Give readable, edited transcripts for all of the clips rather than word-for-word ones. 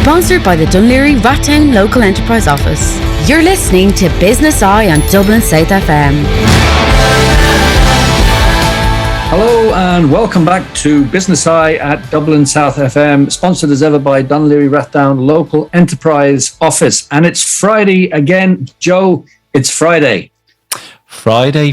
Sponsored by the Dunleary Rattown Local Enterprise Office. You're listening to Business Eye on Dublin South FM. Hello and welcome back to Business Eye at Dublin South FM, sponsored as ever by Dunleary Rattown Local Enterprise Office. And it's Friday again. Joe, it's Friday. Friday.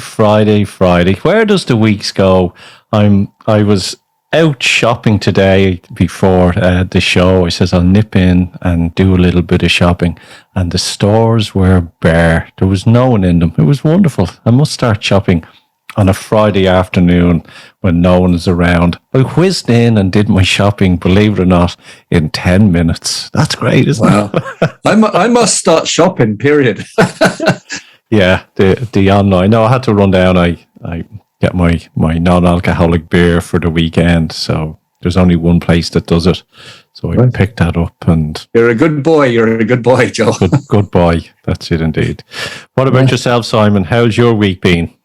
Where does the weeks go? I was out shopping today before the show. I says I'll nip in and do a little bit of shopping, and the stores were bare. There was no one in them. It was wonderful. I must start shopping on a Friday afternoon when no one is around. I whizzed in and did my shopping, believe it or not, in 10 minutes. That's great, isn't it? I must start shopping, period. Yeah, the online. No, I had to run down. I get my non-alcoholic beer for the weekend. So there's only one place that does it. So I picked that up. And You're a good boy, Joe. Good boy. That's it indeed. What about yourself, Simon? How's your week been?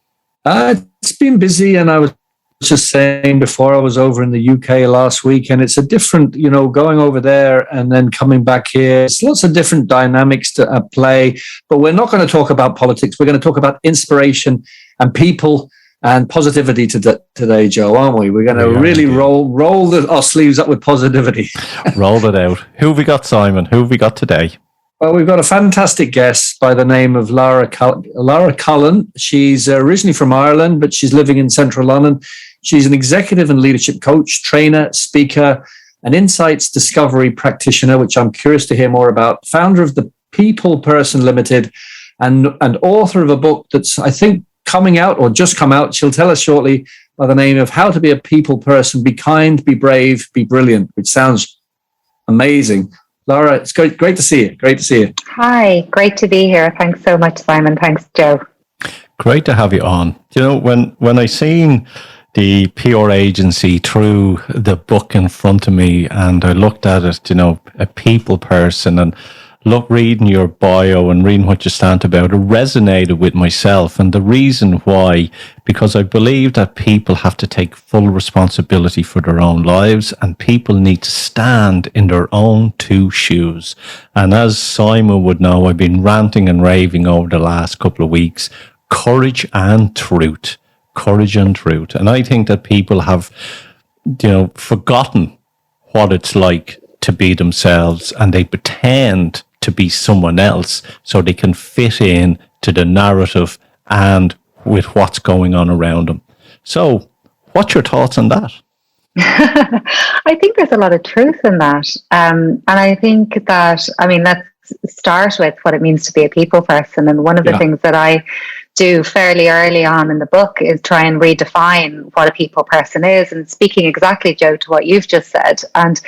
It's been busy, and I was just saying before, I was over in the UK last week, and it's a different, going over there and then coming back here. It's lots of different dynamics to play, but we're not going to talk about politics. We're going to talk about inspiration and people and positivity today, Joe, aren't we? We're going to really roll our sleeves up with positivity. Roll it out. Who have we got, Simon? Who have we got today? Well, we've got a fantastic guest by the name of Lara Cullen. She's originally from Ireland, but she's living in central London. She's an executive and leadership coach, trainer, speaker, an insights discovery practitioner, which I'm curious to hear more about, founder of the People Person Limited, and author of a book that's, I think, coming out or just come out. She'll tell us shortly, by the name of How to Be a People Person, Be Kind, Be Brave, Be Brilliant, which sounds amazing. Lara, it's great to see you. Great to see you. Hi, great to be here. Thanks so much, Simon. Thanks, Joe. Great to have you on. When I seen the PR agency through the book in front of me and I looked at it, a people person, and reading your bio and reading what you stand about, it resonated with myself. And the reason why, because I believe that people have to take full responsibility for their own lives, and people need to stand in their own two shoes. And as Simon would know, I've been ranting and raving over the last couple of weeks, courage and truth. And I think that people have, forgotten what it's like to be themselves, and they pretend to be someone else so they can fit in to the narrative and with what's going on around them. So what's your thoughts on that? I think there's a lot of truth in that. And I think that, let's start with what it means to be a people person. And one of the things that I do fairly early on in the book is try and redefine what a people person is, and speaking exactly, Joe, to what you've just said. And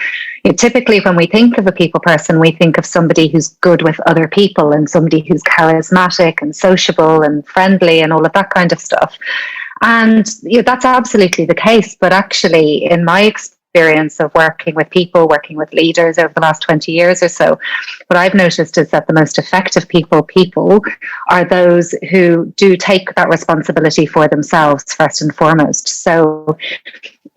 typically when we think of a people person, we think of somebody who's good with other people and somebody who's charismatic and sociable and friendly and all of that kind of stuff. And that's absolutely the case. But actually, in my experience of working with people, working with leaders over the last 20 years or so, what I've noticed is that the most effective people are those who do take that responsibility for themselves first and foremost. So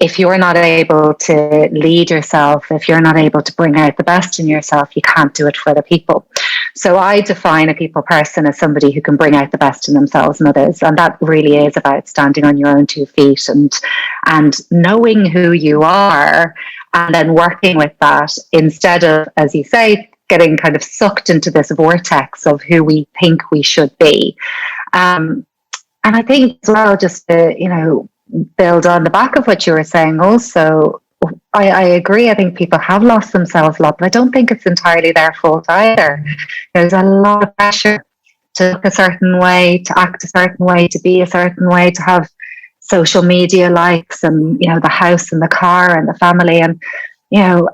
if you're not able to lead yourself, if you're not able to bring out the best in yourself, you can't do it for the people. So I define a people person as somebody who can bring out the best in themselves and others. And that really is about standing on your own 2 feet and knowing who you are, and then working with that instead of, as you say, getting kind of sucked into this vortex of who we think we should be. And I think as well, just to, build on the back of what you were saying also, I agree. I think people have lost themselves a lot, but I don't think it's entirely their fault either. There's a lot of pressure to look a certain way, to act a certain way, to be a certain way, to have social media likes and, the house and the car and the family. And,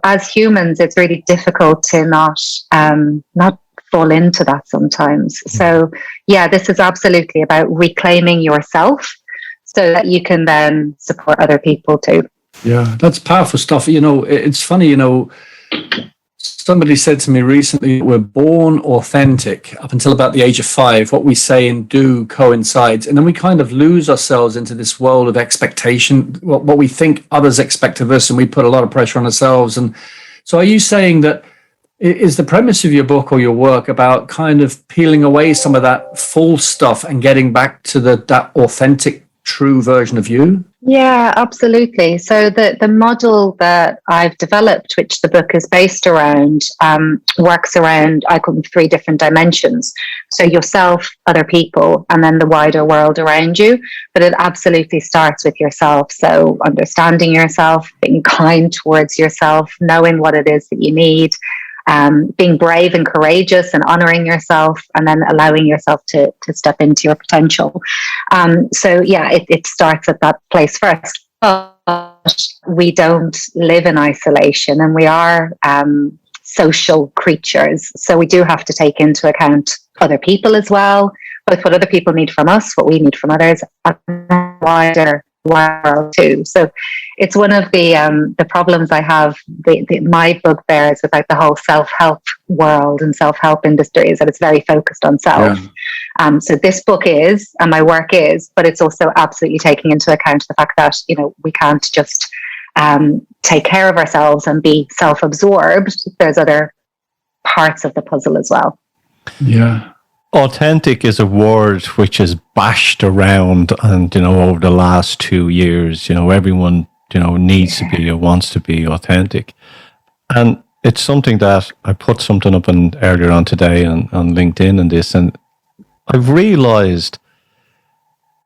as humans, it's really difficult to not fall into that sometimes. So, this is absolutely about reclaiming yourself so that you can then support other people too. Yeah, that's powerful stuff. It's funny, somebody said to me recently, we're born authentic up until about the age of 5. What we say and do coincides. And then we kind of lose ourselves into this world of expectation, what we think others expect of us, and we put a lot of pressure on ourselves. And so are you saying that is the premise of your book or your work about kind of peeling away some of that false stuff and getting back to that authentic, true version of you? Yeah, absolutely. So the model that I've developed, which the book is based around, works around, I call them 3 different dimensions. So yourself, other people, and then the wider world around you. But it absolutely starts with yourself. So understanding yourself, being kind towards yourself, knowing what it is that you need, being brave and courageous and honoring yourself, and then allowing yourself to step into your potential. So yeah, it starts at that place first. But we don't live in isolation, and we are social creatures. So we do have to take into account other people as well, both what other people need from us, what we need from others, and wider world too. So it's one of the problems I have. My book there is about the whole self-help world and self-help industry, is that it's very focused on self. Yeah. So this book is, and my work is, but it's also absolutely taking into account the fact that, you know, we can't just take care of ourselves and be self-absorbed. There's other parts of the puzzle as well. Yeah. Authentic is a word which is bashed around, and over the last 2 years, everyone needs to be or wants to be authentic, and it's something that I put something up earlier on today on LinkedIn and this, and I've realized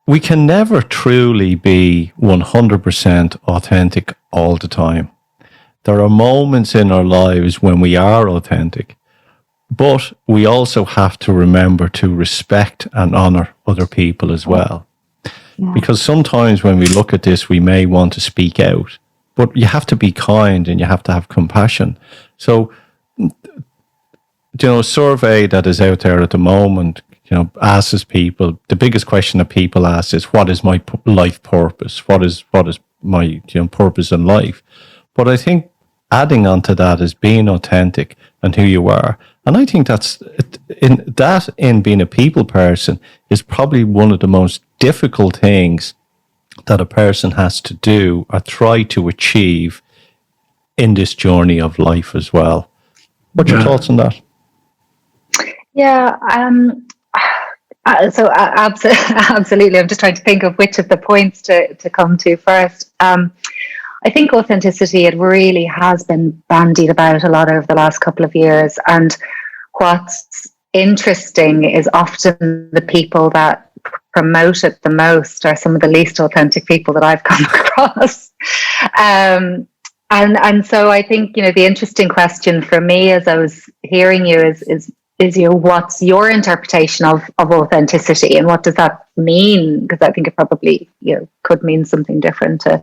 we can never truly be 100% authentic all the time. There are moments in our lives when we are authentic. But we also have to remember to respect and honor other people as well. Yeah. Because sometimes when we look at this, we may want to speak out, but you have to be kind and you have to have compassion. So, a survey that is out there at the moment, asks people, the biggest question that people ask is, what is my life purpose? What is my purpose in life? But I think adding on to that is being authentic and who you are. And I think in being a people person is probably one of the most difficult things that a person has to do or try to achieve in this journey of life as well. What's your thoughts on that? Yeah, absolutely. I'm just trying to think of which of the points to come to first. I think authenticity, it really has been bandied about a lot over the last couple of years. And what's interesting is often the people that promote it the most are some of the least authentic people that I've come across. And so I think, the interesting question for me as I was hearing you is what's your interpretation of authenticity, and what does that mean? Because I think it probably could mean something different to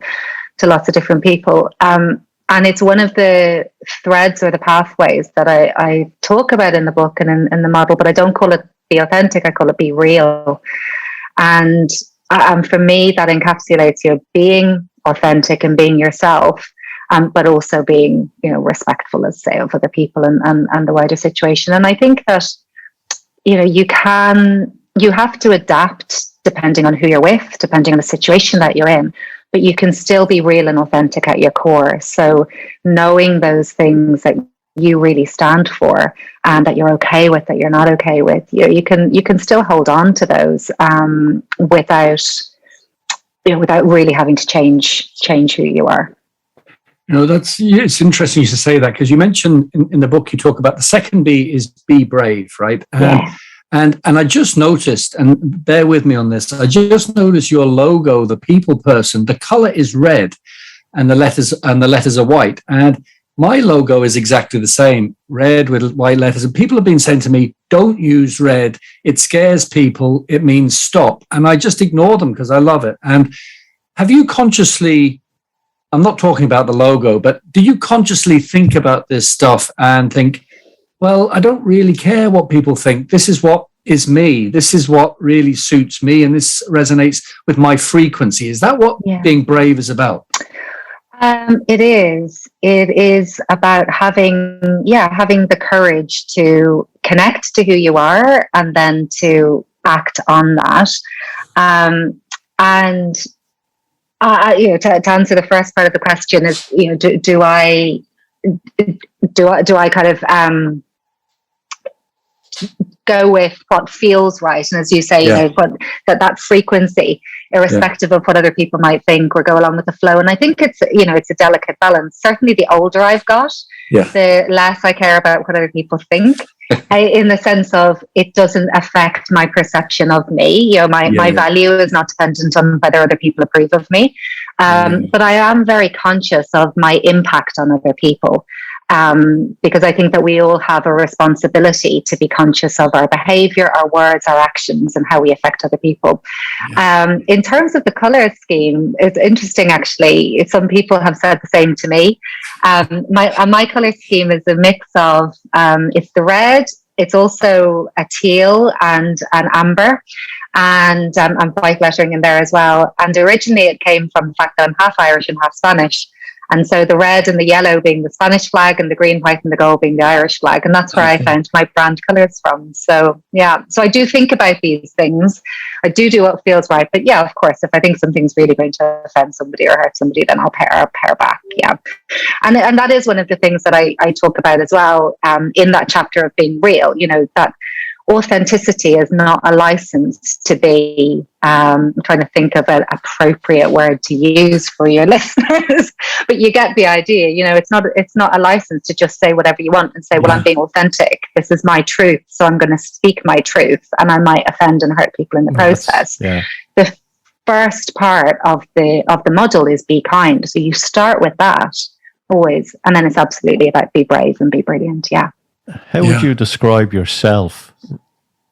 lots of different people. And it's one of the threads or the pathways that I talk about in the book and in the model, but I don't call it be authentic, I call it be real. And for me, that encapsulates being authentic and being yourself, but also being, respectful, as say, of other people and the wider situation. And I think that, you have to adapt depending on who you're with, depending on the situation that you're in, but you can still be real and authentic at your core. So knowing those things that you really stand for and that you're okay with, that you're not okay with, you can still hold on to those without really having to change who you are. It's interesting you should say that, because you mentioned in the book, you talk about the second B is be brave, right? Yeah. And I just noticed, and bear with me on this, I just noticed your logo, the people person, the color is red and the letters are white. And my logo is exactly the same, red with white letters. And people have been saying to me, don't use red. It scares people. It means stop. And I just ignore them because I love it. And have you consciously, I'm not talking about the logo, but do you consciously think about this stuff and think, well, I don't really care what people think. This is what is me. This is what really suits me. And this resonates with my frequency. Is that what being brave is about? It is. It is about having the courage to connect to who you are and then to act on that. To answer the first part of the question is, do I do I kind of go with what feels right, and as you say, you know, but that frequency, irrespective of what other people might think, or go along with the flow. And I think it's, you know, it's a delicate balance. Certainly the older I've got, the less I care about what other people think. In the sense of, it doesn't affect my perception of me. You know, my value is not dependent on whether other people approve of me. But I am very conscious of my impact on other people. Because I think that we all have a responsibility to be conscious of our behavior, our words, our actions, and how we affect other people. In terms of the color scheme, it's interesting, actually. Some people have said the same to me. My color scheme is a mix of, it's the red, it's also a teal and an amber, and white lettering in there as well. And originally it came from the fact that I'm half Irish and half Spanish. And so the red and the yellow being the Spanish flag, and the green, white, and the gold being the Irish flag. And that's where I found my brand colours from. So, yeah. So I do think about these things. I do what feels right. But yeah, of course, if I think something's really going to offend somebody or hurt somebody, then I'll pair back. Yeah. And that is one of the things that I talk about as well, in that chapter of being real, you know, that authenticity is not a license to be, I'm trying to think of an appropriate word to use for your listeners, but you get the idea. You know, it's not a license to just say whatever you want and say, well, I'm being authentic. This is my truth, so I'm going to speak my truth, and I might offend and hurt people in the process. The first part of the model is be kind. So you start with that always, and then it's absolutely about be brave and be brilliant. Yeah. How would you describe yourself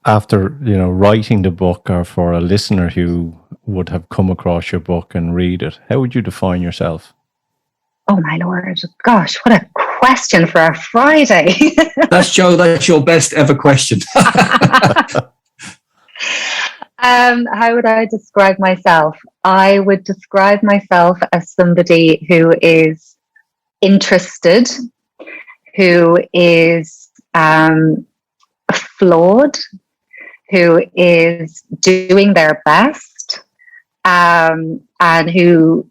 after, you know, writing the book, or for a listener who would have come across your book and read it? How would you define yourself? Oh my Lord. Gosh, what a question for a Friday. That's Joe, that's your best ever question. How would I describe myself? I would describe myself as somebody who is interested, who is flawed, who is doing their best, and who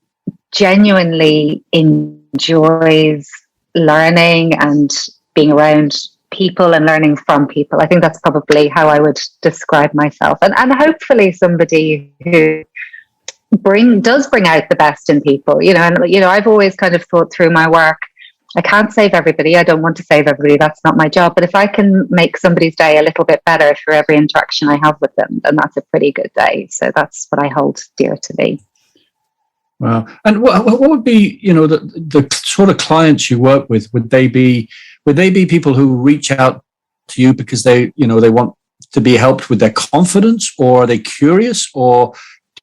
genuinely enjoys learning and being around people and learning from people. I think that's probably how I would describe myself. And hopefully somebody who does bring out the best in people, you know. And, you know, I've always kind of thought through my work, I can't save everybody. I don't want to save everybody. That's not my job. But if I can make somebody's day a little bit better through every interaction I have with them, then that's a pretty good day. So that's what I hold dear to me. Wow. And what would be, you know, the sort of clients you work with? Would they be people who reach out to you because they want to be helped with their confidence, or are they curious, or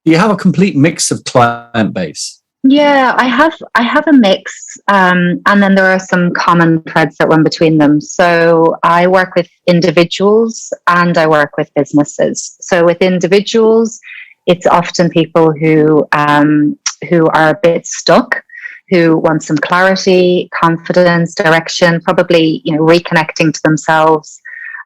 do you have a complete mix of client base? Yeah, I have a mix, and then there are some common threads that run between them. So I work with individuals and I work with businesses. So with individuals, it's often people who are a bit stuck, who want some clarity, confidence, direction, probably, you know, reconnecting to themselves.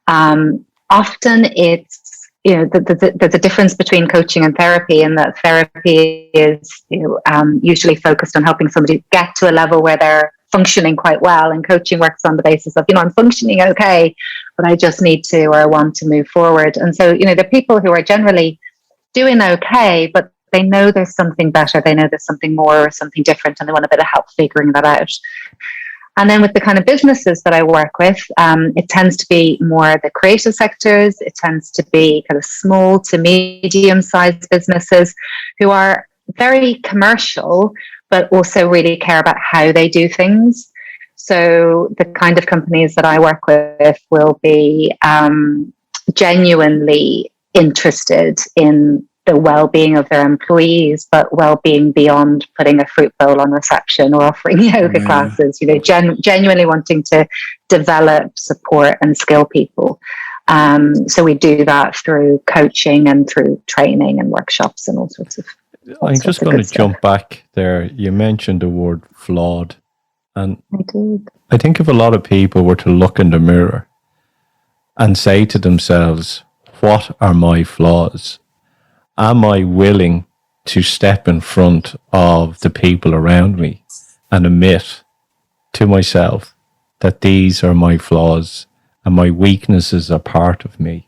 Often it's, you know, there's a difference between coaching and therapy, and that therapy is, you know, usually focused on helping somebody get to a level where they're functioning quite well, and coaching works on the basis of, you know, I'm functioning okay, but I just need to, or I want to move forward. And so, you know, the people who are generally doing okay, but they know there's something better, they know there's something more or something different, and they want a bit of help figuring that out. And then with the kind of businesses that I work with, it tends to be more the creative sectors. It tends to be kind of small to medium-sized businesses who are very commercial, but also really care about how they do things. So the kind of companies that I work with will be genuinely interested in the well-being of their employees, but well-being beyond putting a fruit bowl on reception or offering yoga classes, you know, genuinely wanting to develop, support and skill people. So we do that through coaching and through training and workshops and all sorts of I'm just going to jump back there. You mentioned the word flawed. And I did. I think if a lot of people were to look in the mirror and say to themselves, what are my flaws? Am I willing to step in front of the people around me and admit to myself that these are my flaws and my weaknesses are part of me.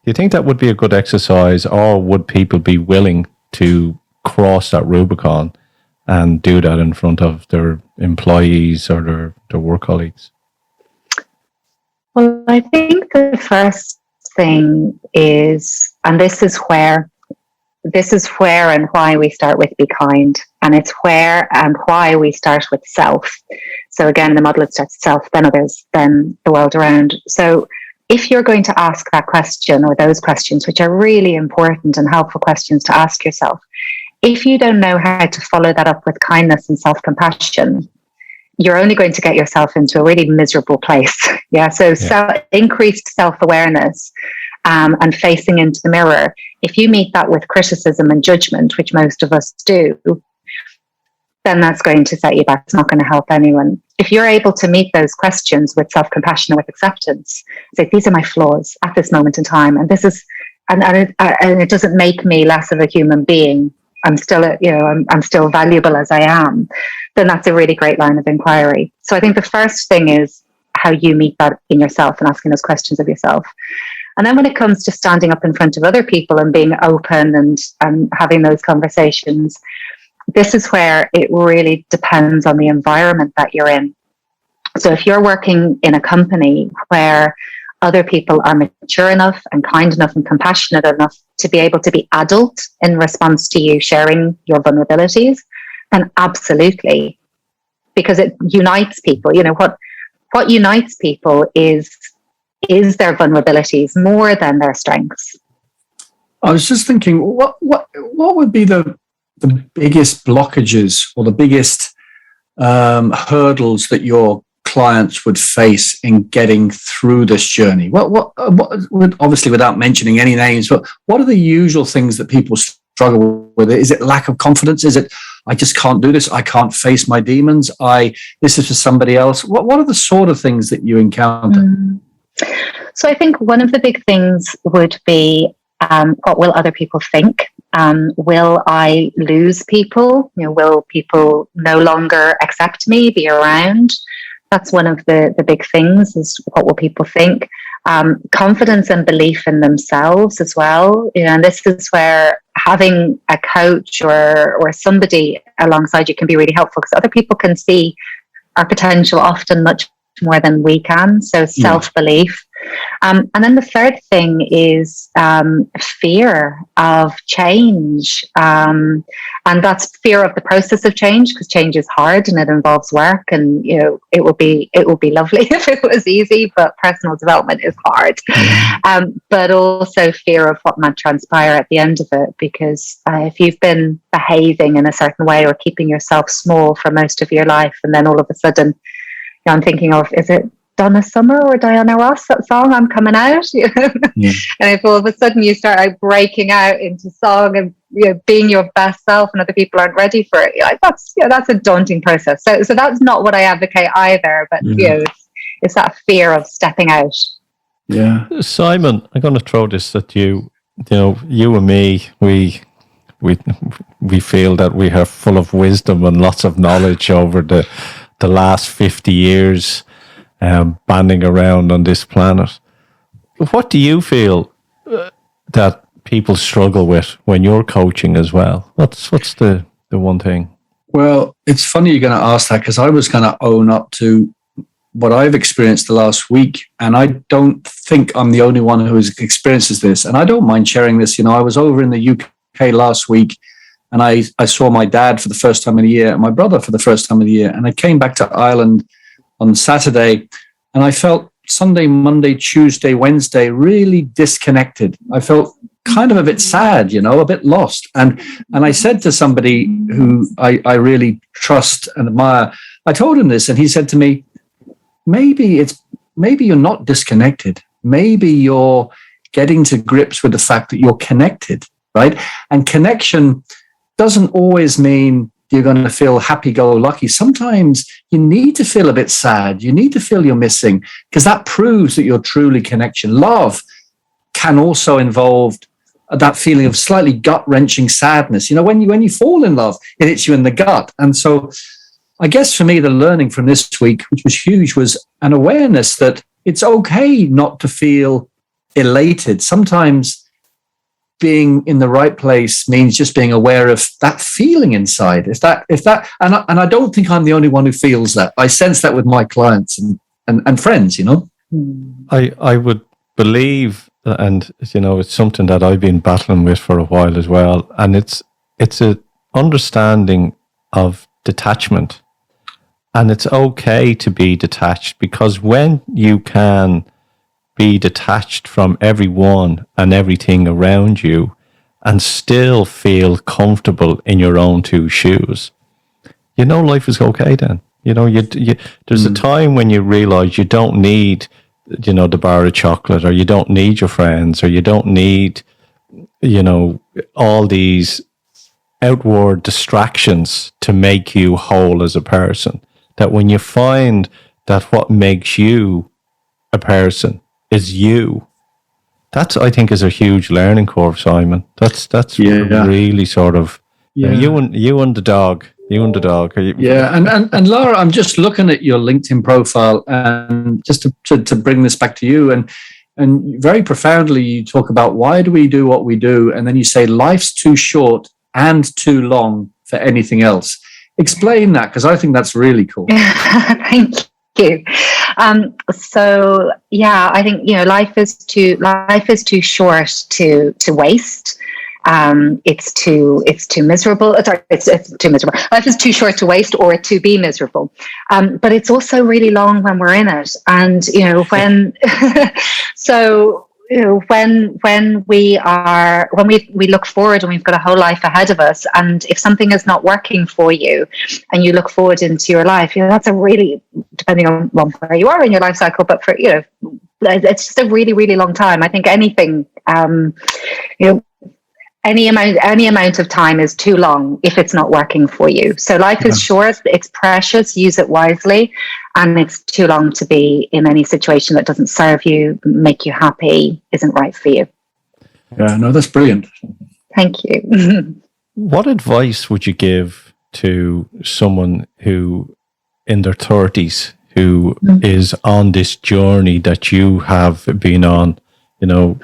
Do you think that would be a good exercise, or would people be willing to cross that Rubicon and do that in front of their employees or their work colleagues? Well, I think the first thing is, and this is where and why we start with be kind, and it's where and why we start with self. So again, in the model, it starts self, then others, then the world around. So if you're going to ask that question or those questions, which are really important and helpful questions to ask yourself, if you don't know how to follow that up with kindness and self-compassion, you're only going to get yourself into a really miserable place. Yeah. So increased self-awareness and facing into the mirror. If you meet that with criticism and judgment, which most of us do, then that's going to set you back. It's not going to help anyone. If you're able to meet those questions with self-compassion and with acceptance, say, these are my flaws at this moment in time, and this is, and it doesn't make me less of a human being. I'm still, I'm still valuable as I am. Then that's a really great line of inquiry. So I think the first thing is how you meet that in yourself and asking those questions of yourself. And then when it comes to standing up in front of other people and being open and having those conversations, this is where it really depends on the environment that you're in. So if you're working in a company where other people are mature enough and kind enough and compassionate enough to be able to be adult in response to you sharing your vulnerabilities, then absolutely, because it unites people. What unites people is their vulnerabilities more than their strengths. I was just thinking, what would be the biggest blockages or the biggest hurdles that your clients would face in getting through this journey? What obviously, without mentioning any names, but what are the usual things that people struggle with? Is it lack of confidence? Is it, I just can't do this, I can't face my demons, this is for somebody else? What are the sort of things that you encounter? So I think one of the big things would be, what will other people think? Will I lose people? Will people no longer accept me, be around? That's one of the big things, is what will people think? Confidence and belief in themselves as well. And this is where having a coach or somebody alongside you can be really helpful, because other people can see our potential often much more than we can. So self-belief. And then the third thing is fear of change. And that's fear of the process of change, because change is hard and it involves work, and it would be lovely if it was easy, but personal development is hard. But also fear of what might transpire at the end of it, because if you've been behaving in a certain way or keeping yourself small for most of your life, and then all of a sudden, I'm thinking of, is it Donna Summer or Diana Ross, that song, I'm Coming Out? And if all of a sudden you start breaking out into song and being your best self, and other people aren't ready for it, that's a daunting process. So that's not what I advocate either, but it's that fear of stepping out. Yeah. Simon, I'm going to throw this at you. You and me, we feel that we are full of wisdom and lots of knowledge over the last 50 years banding around on this planet. What do you feel that people struggle with when you're coaching as well? What's the one thing? Well, it's funny you're going to ask that, because I was going to own up to what I've experienced the last week, and I don't think I'm the only one who experiences this, and I don't mind sharing this. I was over in the UK last week, and I saw my dad for the first time in a year, and my brother for the first time in a year. And I came back to Ireland on Saturday, and I felt Sunday, Monday, Tuesday, Wednesday really disconnected. I felt kind of a bit sad, a bit lost. And I said to somebody who I really trust and admire, I told him this, and he said to me, maybe you're not disconnected. Maybe you're getting to grips with the fact that you're connected, right? And connection doesn't always mean you're going to feel happy-go-lucky. Sometimes you need to feel a bit sad. You need to feel you're missing, because that proves that you're truly connection. Love can also involve that feeling of slightly gut-wrenching sadness. When you fall in love, it hits you in the gut. And so I guess for me, the learning from this week, which was huge, was an awareness that it's okay not to feel elated. Sometimes being in the right place means just being aware of that feeling inside. And I don't think I'm the only one who feels that. I sense that with my clients and friends, you know. I would believe, and you know, it's something that I've been battling with for a while as well, and it's a understanding of detachment. And it's okay to be detached, because when you can be detached from everyone and everything around you and still feel comfortable in your own two shoes, you know, life is okay then. You know, there's a time when you realize you don't need, you know, the bar of chocolate, or you don't need your friends, or you don't need, you know, all these outward distractions to make you whole as a person. That when you find that what makes you a person is you, that's, I think, is a huge learning curve, Simon. That's really sort of you and the dog. And Lara, I'm just looking at your LinkedIn profile, and just to bring this back to you, and very profoundly you talk about why do we do what we do, and then you say life's too short and too long for anything else. Explain that, because I think that's really cool. Thank you. So yeah, I think, you know, life is too short to waste. It's too miserable. Sorry, it's too miserable. Life is too short to waste or to be miserable. But it's also really long when we're in it. And you know, when so you know, when we look forward and we've got a whole life ahead of us, and if something is not working for you and you look forward into your life, you know, that's a really, depending on where you are in your life cycle, but for, you know, it's just a really, really long time. I think anything, you know, any amount of time is too long if it's not working for you. So life is short, it's precious, use it wisely, and it's too long to be in any situation that doesn't serve you, make you happy, isn't right for you. Yeah, no, that's brilliant. Thank you. What advice would you give to someone who in their 30s who is on this journey that you have been on? You know,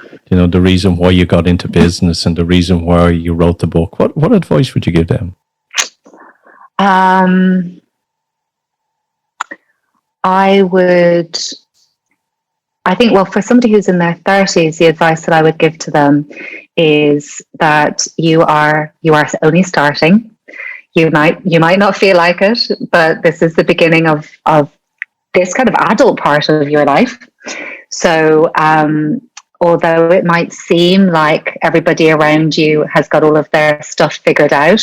the reason why you got into business and the reason why you wrote the book. What advice would you give them? I think, well, for somebody who's in their 30s, the advice that I would give to them is that you are only starting. You might not feel like it, but this is the beginning of this kind of adult part of your life. So, although it might seem like everybody around you has got all of their stuff figured out,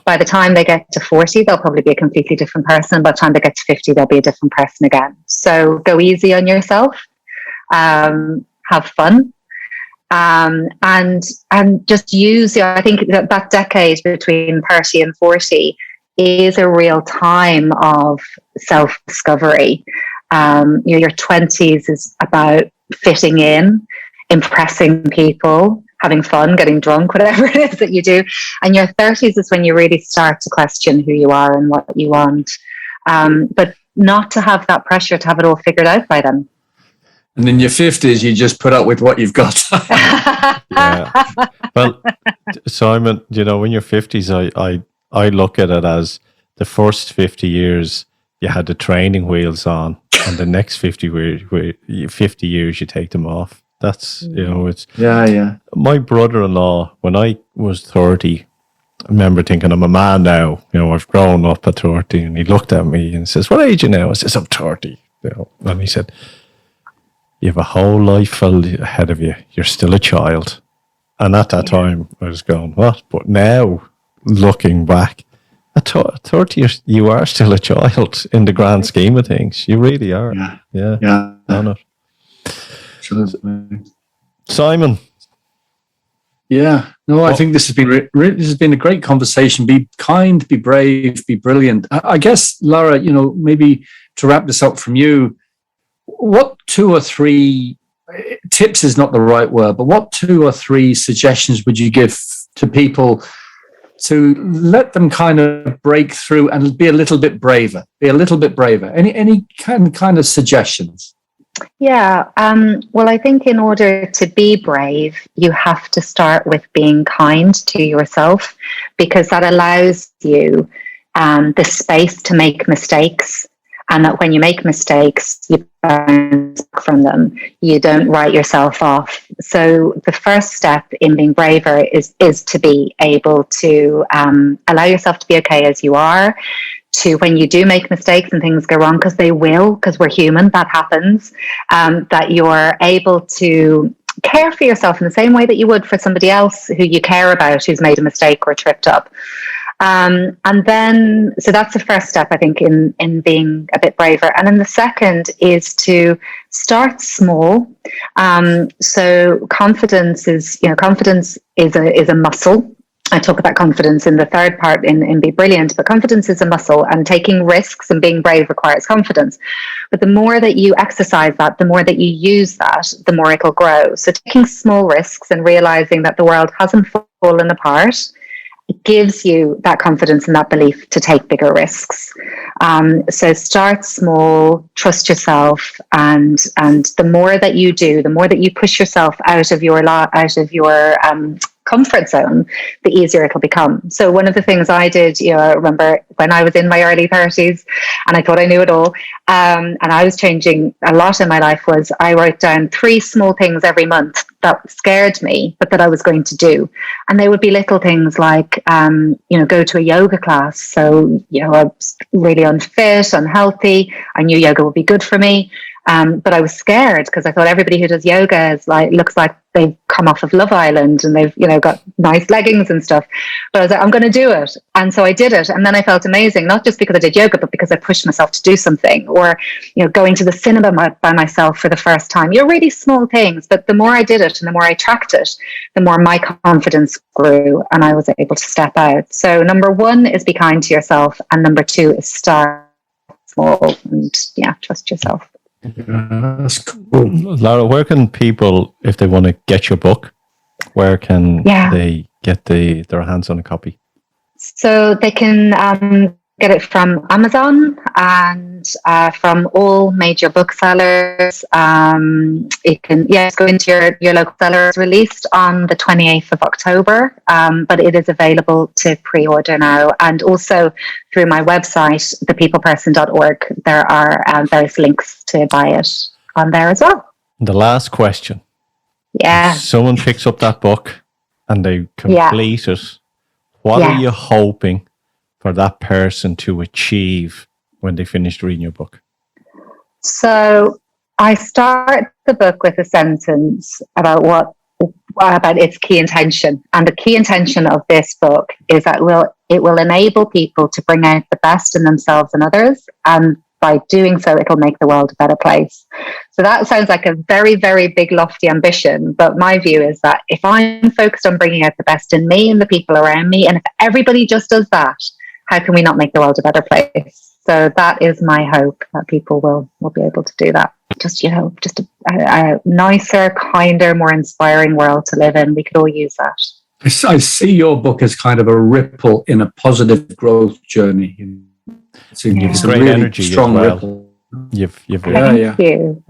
by the time they get to 40, they'll probably be a completely different person. By the time they get to 50, they'll be a different person again. So go easy on yourself, have fun, and just use, I think that decade between 30 and 40 is a real time of self-discovery. Your 20s is about fitting in, impressing people, having fun, getting drunk, whatever it is that you do. And your 30s is when you really start to question who you are and what you want. But not to have that pressure to have it all figured out by then. And in your 50s, you just put up with what you've got. Yeah. Well, Simon, you know, in your 50s, I look at it as the first 50 years you had the training wheels on, and the next 50 years you take them off. That's, you know, it's... Yeah. My brother-in-law, when I was 30, I remember thinking, I'm a man now. You know, I've grown up at 30. And he looked at me and says, what age are you now? I says, I'm 30. You know, and he said, you have a whole life ahead of you. You're still a child. And at that time, I was going, what? But now, looking back, at 30, you are still a child in the grand scheme of things. You really are. Yeah. On it. Absolutely. Simon. Yeah. No, I think this has been this has been a great conversation. Be kind, be brave, be brilliant. I guess, Lara, you know, maybe to wrap this up from you, what 2 or 3 tips is not the right word, but what 2 or 3 suggestions would you give to people to let them kind of break through and be a little bit braver? Any kind of suggestions? Yeah. Well, I think in order to be brave, you have to start with being kind to yourself, because that allows you the space to make mistakes. And that when you make mistakes, you bounce back from them. You don't write yourself off. So the first step in being braver is to be able to allow yourself to be okay as you are, to when you do make mistakes and things go wrong, because they will, because we're human, that happens, that you're able to care for yourself in the same way that you would for somebody else who you care about who's made a mistake or tripped up. And then, so that's the first step, I think, in being a bit braver. And then the second is to start small. So confidence is a muscle. I talk about confidence in the third part in Be Brilliant, but confidence is a muscle, and taking risks and being brave requires confidence. But the more that you exercise that, the more that you use that, the more it'll grow. So taking small risks and realizing that the world hasn't fallen apart, it gives you that confidence and that belief to take bigger risks. So start small, trust yourself, and the more that you do, the more that you push yourself out of your comfort zone, the easier it'll become. So one of the things I did, I remember when I was in my early 30s and I thought I knew it all, and I was changing a lot in my life, was I wrote down 3 small things every month that scared me, but that I was going to do. And they would be little things like, go to a yoga class. So, I was really unfit, unhealthy. I knew yoga would be good for me. But I was scared because I thought everybody who does yoga looks like they've come off of Love Island and they've, got nice leggings and stuff. But I was like, I'm going to do it. And so I did it. And then I felt amazing, not just because I did yoga, but because I pushed myself to do something, or, going to the cinema by myself for the first time. Really small things. But the more I did it and the more I tracked it, the more my confidence grew and I was able to step out. So number 1 is be kind to yourself. And number 2 is start small and trust yourself. That's cool. Lara, where can people, if they want to get your book, where can they get their hands on a copy? So they can get it from Amazon and from all major booksellers. You can go into your local seller. It's released on the 28th of October, but it is available to pre-order now. And also through my website, thepeopleperson.org, there are various links to buy it on there as well. The last question. Yeah. If someone picks up that book and they complete it, what are you hoping for that person to achieve when they finished reading your book? So I start the book with a sentence about its key intention. And the key intention of this book is that it will enable people to bring out the best in themselves and others. And by doing so, it'll make the world a better place. So that sounds like a very, very big, lofty ambition. But my view is that if I'm focused on bringing out the best in me and the people around me, and if everybody just does that, how can we not make the world a better place? So that is my hope, that people will be able to do that. Just a nicer, kinder, more inspiring world to live in. We could all use that. I see your book as kind of a ripple in a positive growth journey. It's a great really energy strong as well. ripple. You've Thank you.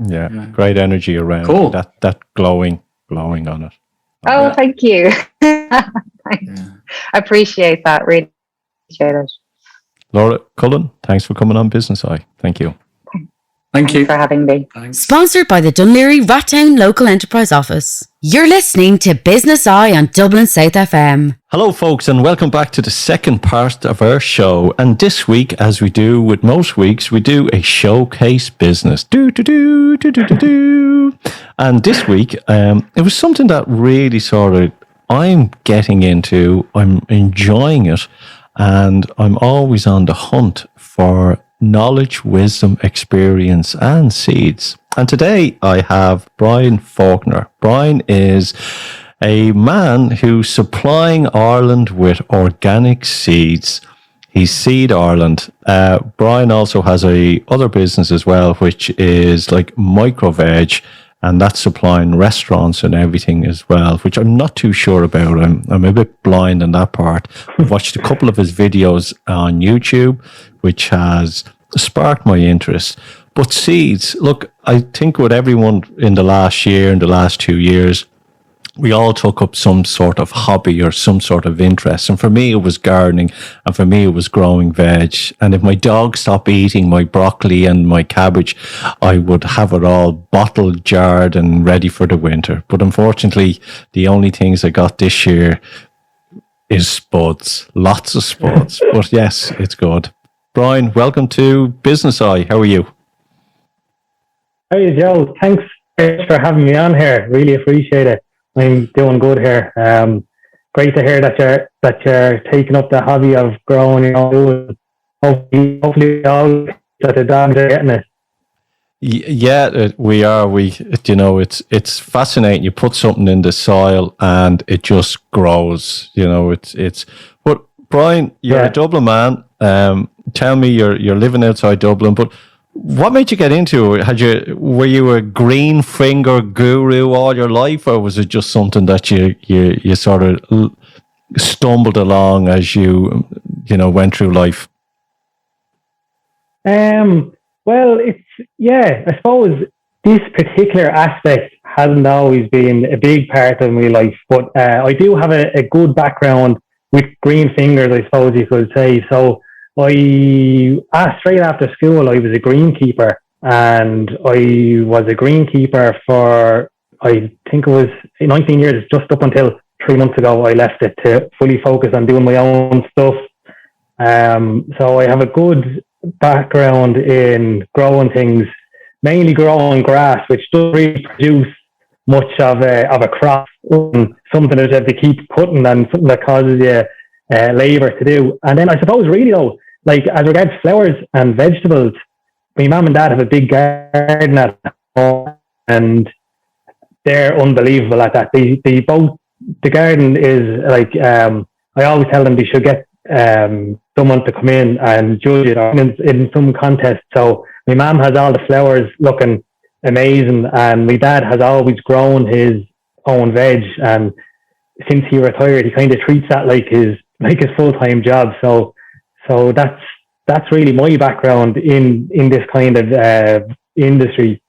great energy around cool. that glowing on it. Oh, thank you. I appreciate that. Really appreciate it. Lara Cullen, thanks for coming on Business Eye. Thank you. Thank you for having me. Thanks. Sponsored by the Dunleary Rattown Local Enterprise Office. You're listening to Business Eye on Dublin South FM. Hello, folks, and welcome back to the second part of our show. And this week, as we do with most weeks, we do a showcase business. And this week, it was something that really I'm getting into. I'm enjoying it. And I'm always on the hunt for knowledge, wisdom, experience, and seeds. And today I have Brian Faulkner. Brian is a man who's supplying Ireland with organic seeds. He's Seed Ireland. Brian also has other business as well, which is like micro veg. and that's supplying restaurants and everything as well, which I'm not too sure about. I'm a bit blind on that part. I've watched a couple of his videos on YouTube, which has sparked my interest. But seeds, look, I think with everyone in the last year, in the last 2 years, we all took up some sort of hobby or some sort of interest. And for me, it was gardening. And for me, it was growing veg. And if my dog stopped eating my broccoli and my cabbage, I would have it all bottled, jarred, and ready for the winter. But unfortunately, the only things I got this year is spuds. Lots of spuds. But yes, it's good. Brian, welcome to Business Eye. How are you? Hey, Joe. Thanks for having me on here. Really appreciate it. I'm doing good here. Great to hear that you're taking up the hobby of growing your own. Hopefully all that the dogs are getting it. Yeah, we are. It's fascinating. You put something in the soil and it just grows. It's. But Brian, you're a Dublin man. Tell me, you're living outside Dublin, but what made you get into it? Were you a green finger guru all your life, or was it just something that you sort of stumbled along as you went through life? Well, I suppose this particular aspect hasn't always been a big part of my life, but I do have a good background with green fingers, I suppose you could say. So straight after school, I was a greenkeeper, and I was a greenkeeper for, I think it was 19 years, just up until 3 months ago. I left it to fully focus on doing my own stuff. So I have a good background in growing things, mainly growing grass, which doesn't really produce much of a crop, something that you have to keep cutting and something that causes you labour to do. And then I suppose really though, like as regards flowers and vegetables, my mum and dad have a big garden at home, and they're unbelievable at that. They both, the garden is like, I always tell them they should get someone to come in and judge it in some contest. So my mum has all the flowers looking amazing, and my dad has always grown his own veg, and since he retired, he kind of treats that like his full-time job. So that's really my background in this kind of industry.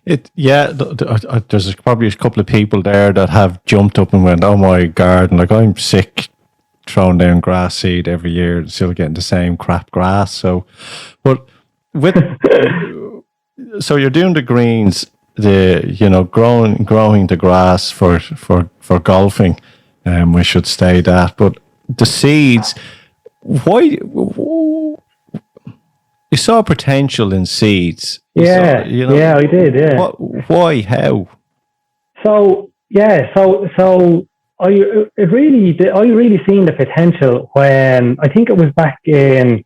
There's probably a couple of people there that have jumped up and went, "Oh my garden! Like I'm sick, throwing down grass seed every year and still getting the same crap grass." So, but with so you're doing the greens, growing the grass for golfing. We should stay that, but the seeds. Why you saw potential in seeds? I did. Yeah. Why? How? So I really seen the potential when I think it was in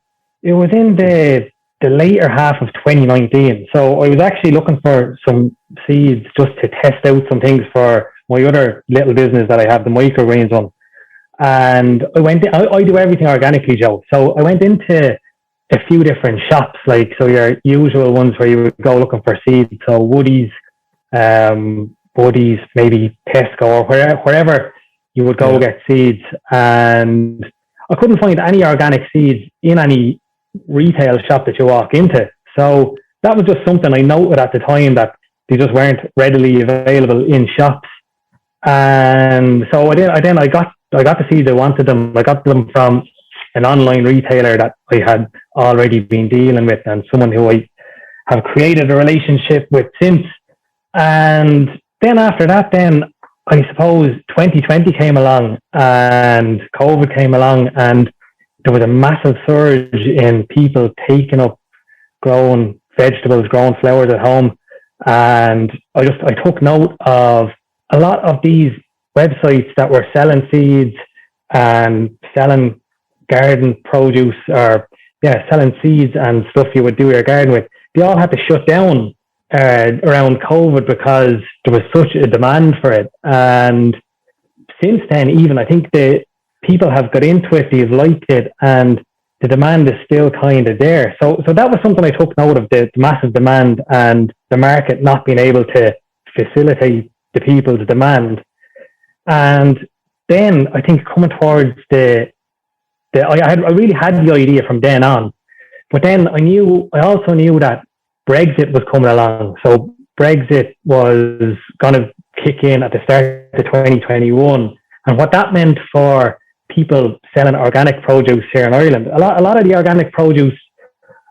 the later half of 2019. So I was actually looking for some seeds just to test out some things for my other little business that I have, the microgreens on. And I do everything organically, Joe. So I went into a few different shops, like, so your usual ones where you would go looking for seeds. So Woody's, maybe Tesco, or wherever you would go get seeds. And I couldn't find any organic seeds in any retail shop that you walk into. So that was just something I noted at the time, that they just weren't readily available in shops. And so I got the seeds. I wanted them. I got them from an online retailer that I had already been dealing with, and someone who I have created a relationship with since. And then after that, I suppose 2020 came along and COVID came along, and there was a massive surge in people taking up growing vegetables, growing flowers at home. And I took note of a lot of these websites that were selling seeds and selling garden produce, or selling seeds and stuff you would do your garden with. They all had to shut down around COVID because there was such a demand for it. And since then, even I think the people have got into it, they've liked it, and the demand is still kind of there. So that was something I took note of, the massive demand and the market not being able to facilitate the people's demand. And then I think coming towards I really had the idea from then on, but then I also knew that Brexit was coming along. So Brexit was going to kick in at the start of 2021, and what that meant for people selling organic produce here in Ireland. A lot of the organic produce,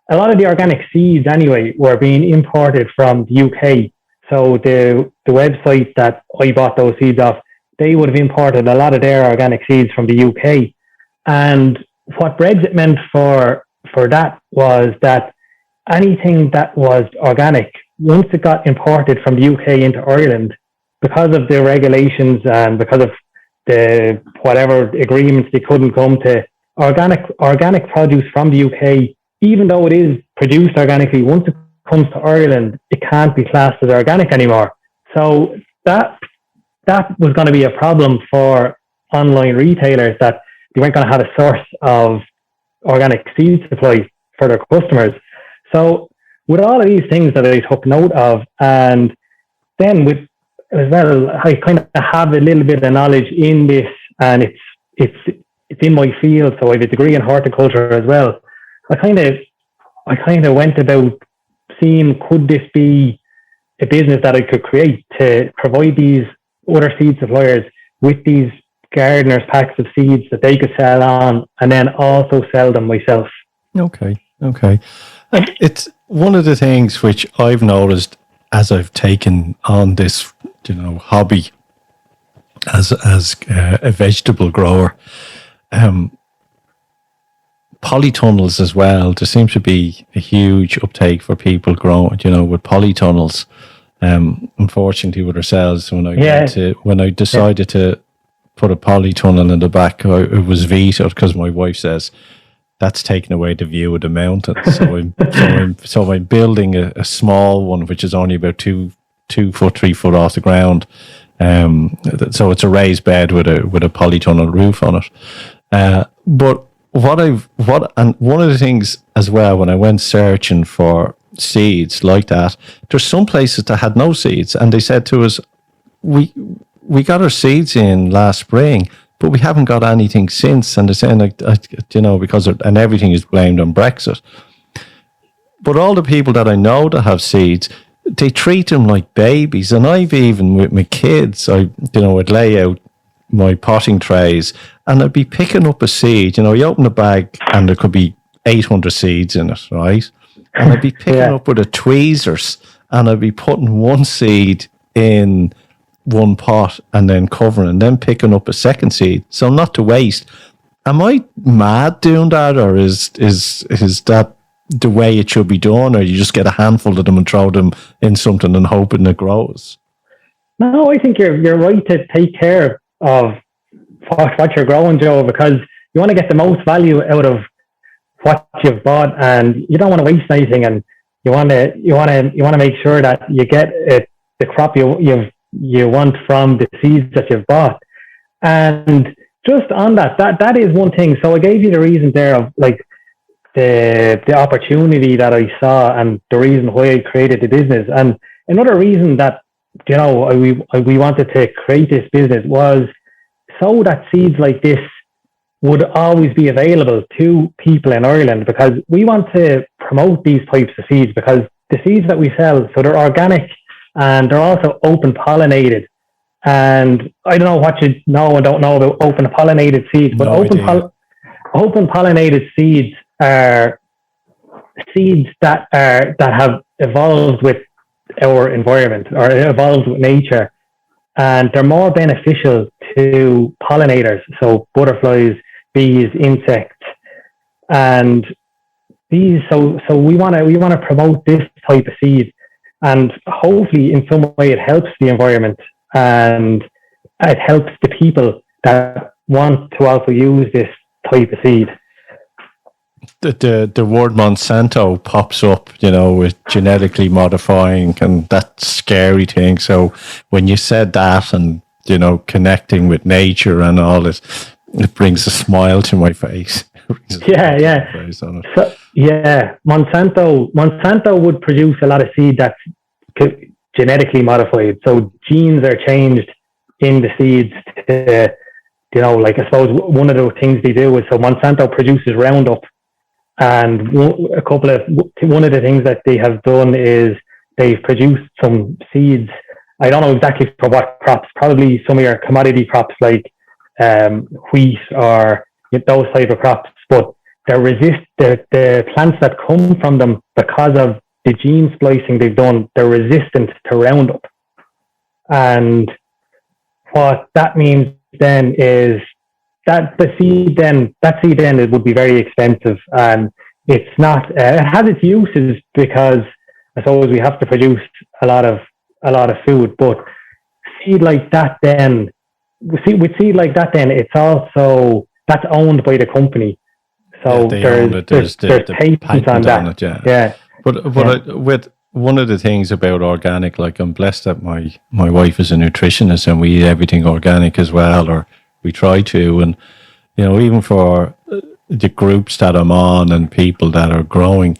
a lot of the organic seeds anyway, were being imported from the UK. So the website that I bought those seeds off, they would have imported a lot of their organic seeds from the UK. And what Brexit meant for that was that anything that was organic, once it got imported from the UK into Ireland, because of the regulations and because of the whatever agreements they couldn't come to, organic produce from the UK, even though it is produced organically, once it comes to Ireland, it can't be classed as organic anymore. So that was going to be a problem for online retailers, that they weren't going to have a source of organic seed supply for their customers. So with all of these things that I took note of, and then with as well, I kind of have a little bit of knowledge in this, and it's in my field. So I have a degree in horticulture as well. I kind of went about seeing, could this be a business that I could create to provide these other seed suppliers with these gardeners' packs of seeds that they could sell on, and then also sell them myself. Okay. And it's one of the things which I've noticed as I've taken on this, hobby as a vegetable grower. Polytunnels as well. There seems to be a huge uptake for people growing, with polytunnels. Unfortunately, with ourselves, when I decided to put a polytunnel in the back, it was vetoed because my wife says that's taking away the view of the mountains. So I'm building a small one, which is only about 2 foot, 3 foot off the ground. So it's a raised bed with a polytunnel roof on it. But one of the things as well, when I went searching for seeds like that, there's some places that had no seeds, and they said to us, we got our seeds in last spring, but we haven't got anything since. And they're saying, and everything is blamed on Brexit. But all the people that I know that have seeds, they treat them like babies. And I've even with my kids, I'd lay out my potting trays, and I'd be picking up a seed. You open the bag and there could be 800 seeds in it, right? And I'd be picking up with the tweezers, and I'd be putting one seed in one pot and then covering, and then picking up a second seed, so not to waste. Am I mad doing that, or is that the way it should be done, or you just get a handful of them and throw them in something and hoping it grows? No, I think you're right to take care of what you're growing, Joe, because you want to get the most value out of what you've bought, and you don't want to waste anything, and you want to make sure that you get the crop you want from the seeds that you've bought. And just on that is one thing. So I gave you the reason there of like the opportunity that I saw and the reason why I created the business. And another reason that we wanted to create this business was so that seeds like this would always be available to people in Ireland, because we want to promote these types of seeds, because the seeds that we sell, so they're organic and they're also open pollinated. And I don't know what you know and don't know about open pollinated seeds, but open pollinated seeds are seeds that have evolved with our environment or evolved with nature, and they're more beneficial to pollinators, so butterflies, bees, insects, and these. So we want to promote this type of seed, and hopefully in some way it helps the environment and it helps the people that want to also use this type of seed. The word Monsanto pops up, with genetically modifying, and that scary thing. So when you said that, and connecting with nature and all this, it brings a smile to my face. Monsanto would produce a lot of seed that's genetically modified. So genes are changed in the seeds to, like, I suppose one of the things they do is, so Monsanto produces Roundup, and one of the things that they have done is they've produced some seeds. I don't know exactly for what crops, probably some of your commodity crops like wheat or those type of crops, but the plants that come from them, because of the gene splicing they've done, they're resistant to Roundup. And what that means then is that seed then it would be very expensive, and it's not. It has its uses because I suppose we have to produce a lot of food, but seed like that then, it's also, that's owned by the company. So there's patents on that. Yeah. But with one of the things about organic, like, I'm blessed that my wife is a nutritionist and we eat everything organic as well, or we try to. And, even for the groups that I'm on and people that are growing,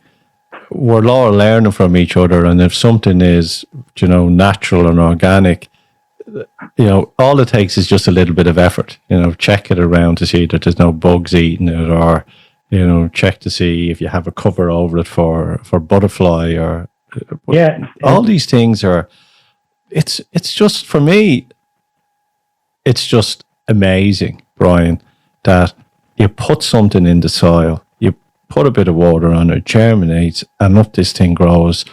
we're all learning from each other. And if something is, natural and organic, all it takes is just a little bit of effort. Check it around to see that there's no bugs eating it, or, check to see if you have a cover over it for butterfly, or all these things are. It's just, for me, it's just amazing, Brian, that you put something in the soil, you put a bit of water on it, germinates, and up this thing grows.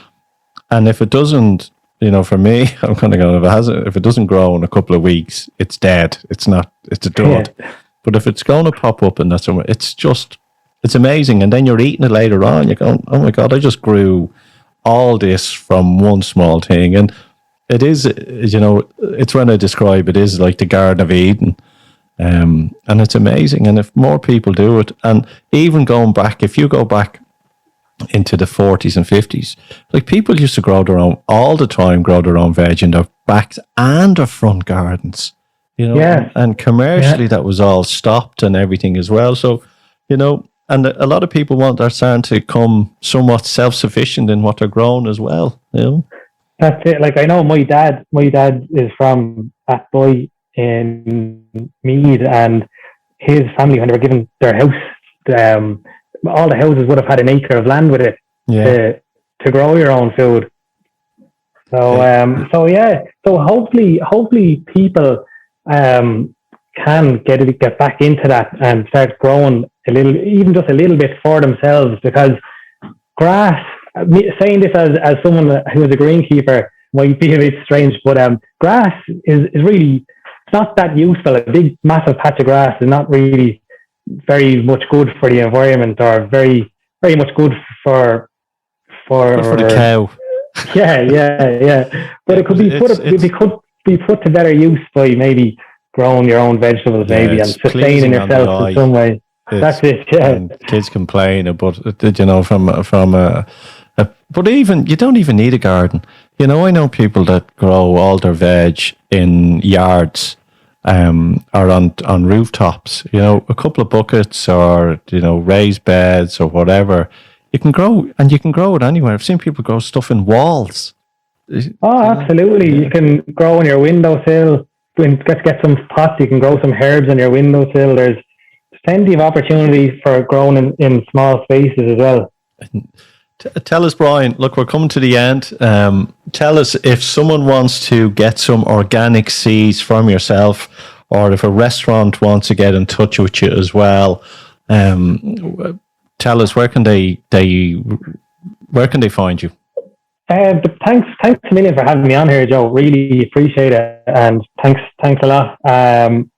And if it doesn't, for me, I'm kind of going, if it doesn't grow in a couple of weeks, it's dead. It's a dud. Yeah. But if it's going to pop up and that's somewhere, it's amazing. And then you're eating it later on. You're going, oh my God, I just grew all this from one small thing. And it is, it's when I describe it, is like the Garden of Eden. And it's amazing. And if more people do it, and even going back, if you go back into the 40s and 50s, like, people used to grow their own veg in their backs and their front gardens, and commercially that was all stopped and everything as well. So, and a lot of people are starting to come somewhat self-sufficient in what they're growing as well. That's it. Like, I know my dad is from Atboy in Meath, and his family, when they were given their house, all the houses would have had an acre of land with it to grow your own food. So so hopefully people can get back into that and start growing even just a little bit for themselves, because grass, saying this as someone who is a greenkeeper might be a bit strange, but grass is really, it's not that useful. A big massive patch of grass is not really very much good for the environment, or very, very much good for the cow. Yeah. But it could be put to better use by maybe growing your own vegetables, maybe, and sustaining yourself in some way. That's it. Yeah. Kids complain about, but even, you don't even need a garden. I know people that grow all their veg in yards, or on rooftops, a couple of buckets, or, raised beds or whatever. You can grow it anywhere. I've seen people grow stuff in walls. Oh, absolutely. You can grow on your windowsill. Get some pots. You can grow some herbs on your windowsill. There's plenty of opportunity for growing in small spaces as well. Tell us, Brian, look, we're coming to the end. Tell us, if someone wants to get some organic seeds from yourself, or if a restaurant wants to get in touch with you as well, tell us, where can they find you? Thanks a million for having me on here, Joe. Really appreciate it, and thanks a lot.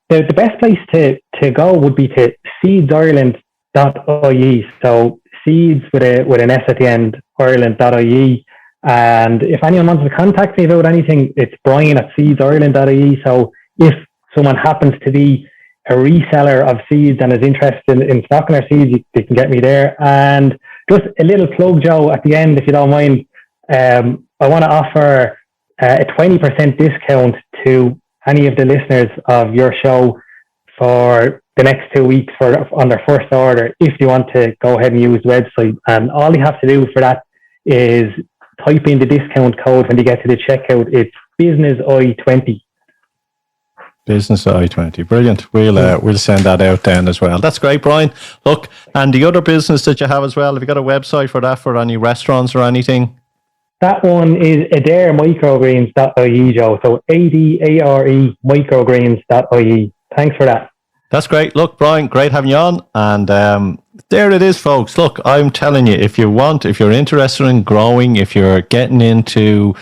The best place to go would be to seedsireland.ie. So seeds with an S at the end, Ireland.ie. And if anyone wants to contact me about anything, it's Brian at seedsireland.ie. So if someone happens to be a reseller of seeds and is interested in stocking their seeds, they can get me there. And just a little plug, Joe, at the end, if you don't mind. I want to offer a 20% discount to any of the listeners of your show for the next 2 weeks on their first order, if you want to go ahead and use the website. And all you have to do for that is type in the discount code when you get to the checkout. It's BusinessEye20. Business I-20. Brilliant. We'll send that out then as well. That's great, Brian. Look, and the other business that you have as well, have you got a website for that, for any restaurants or anything? That one is adairemicrogreens.ie, Joe. So ADARE microgreens.ie. Thanks for that. That's great. Look, Brian, great having you on. And there it is, folks. Look, I'm telling you, if you're interested in growing, if you're getting into,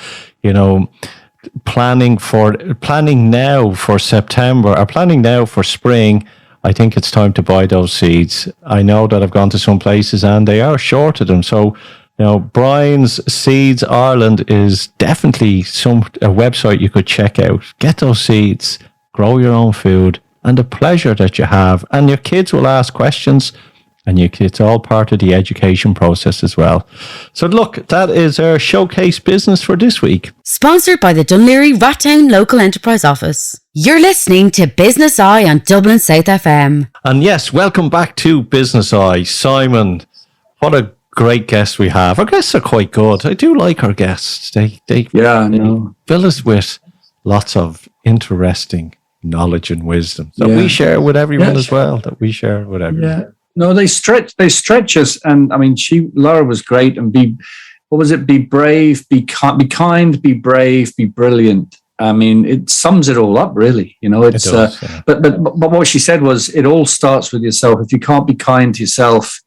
planning now for September or planning now for spring, I think it's time to buy those seeds. I know that I've gone to some places and they are short of them. So, Brian's Seeds Ireland is definitely a website you could check out. Get those seeds, grow your own food, and the pleasure that you have. And your kids will ask questions, and it's all part of the education process as well. So look, that is our showcase business for this week. Sponsored by the Dunleary Rattown Local Enterprise Office. You're listening to Business Eye on Dublin South FM. And yes, welcome back to Business Eye. Simon, what a great guest we have. Our guests are quite good. I do like our guests. They fill us with lots of interesting knowledge and wisdom that we share with everyone as well. Yeah. No, they stretch us, and I mean, Lara was great. And be brave, be kind, be brave, be brilliant. I mean, it sums it all up, really. It's. It does, but what she said was, it all starts with yourself. If you can't be kind to yourself,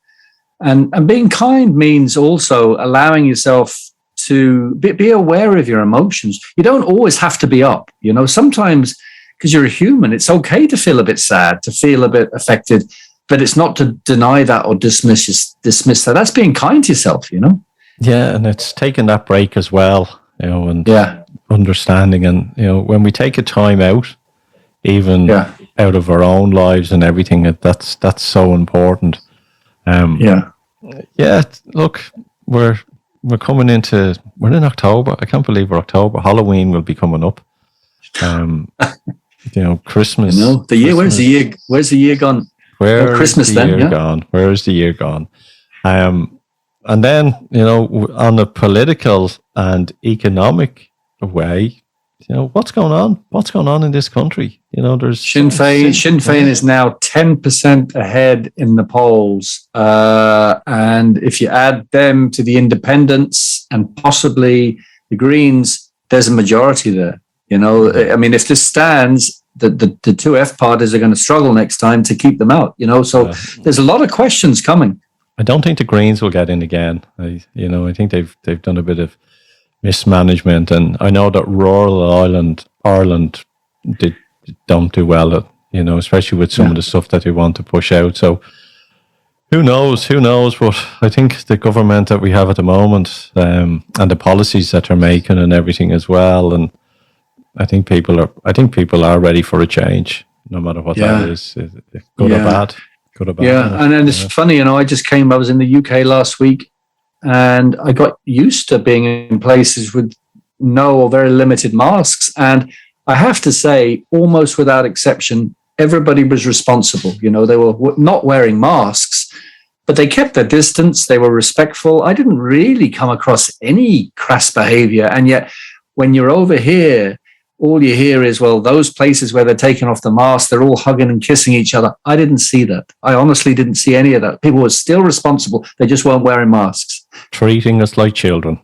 and being kind means also allowing yourself to be aware of your emotions. You don't always have to be up. Sometimes, because you're a human, it's okay to feel a bit sad, to feel a bit affected. But it's not to deny that or dismiss that. That's being kind to yourself, Yeah, and it's taking that break as well, and understanding. And, when we take a time out, even out of our own lives and everything, that's so important. Look, we're coming we're in October. I can't believe we're October. Halloween will be coming up. Christmas. The year. Christmas. Where's the year gone? Where's the year gone? And then, on a political and economic way, what's going on? What's going on in this country? There's Sinn Féin is now 10% ahead in the polls. And if you add them to the independents and possibly the Greens, there's a majority there. I mean, if this stands, the two F parties are going to struggle next time to keep them out, so there's a lot of questions coming. I don't think the Greens will get in again. I think they've done a bit of mismanagement, and I know that rural Ireland don't do well at, especially with some of the stuff that they want to push out. So who knows, but I think the government that we have at the moment, and the policies that they're making and everything as well, and I think people are ready for a change, no matter what that is, good or bad. Yeah, and it's funny, I was in the UK last week, and I got used to being in places with no or very limited masks, and I have to say, almost without exception, everybody was responsible. They were not wearing masks, but they kept their distance. They were respectful. I didn't really come across any crass behavior, and yet when you're over here, all you hear is, well, those places where they're taking off the mask, they're all hugging and kissing each other. I didn't see that. I honestly didn't see any of that. People were still responsible. They just weren't wearing masks. Treating us like children.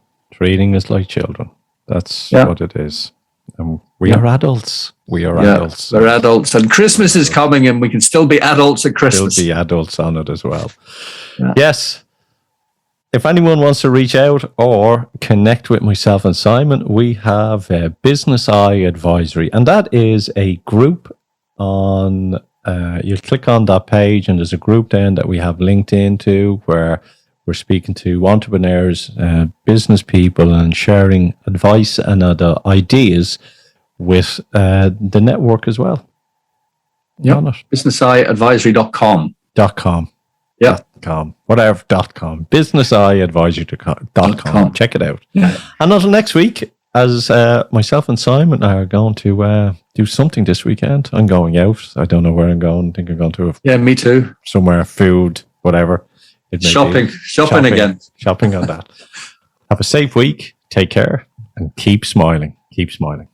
That's what it is. And we are adults. We're adults. And Christmas is coming, and we can still be adults at Christmas. Still be adults on it as well. Yeah. Yes. If anyone wants to reach out or connect with myself and Simon, we have a Business Eye Advisory, and that is a group on, you'll click on that page, and there's a group then that we have linked into where we're speaking to entrepreneurs, business people, and sharing advice and other ideas with the network as well. Yeah, businesseyeadvisory.com. Yeah. .com. Businesseyeadvisory.com. Check it out. Yeah. And until next week, as myself and Simon are going to do something this weekend. I'm going out. I don't know where I'm going. I think I'm going to me too. Somewhere, food, whatever. Shopping again. Shopping on that. Have a safe week. Take care and keep smiling. Keep smiling.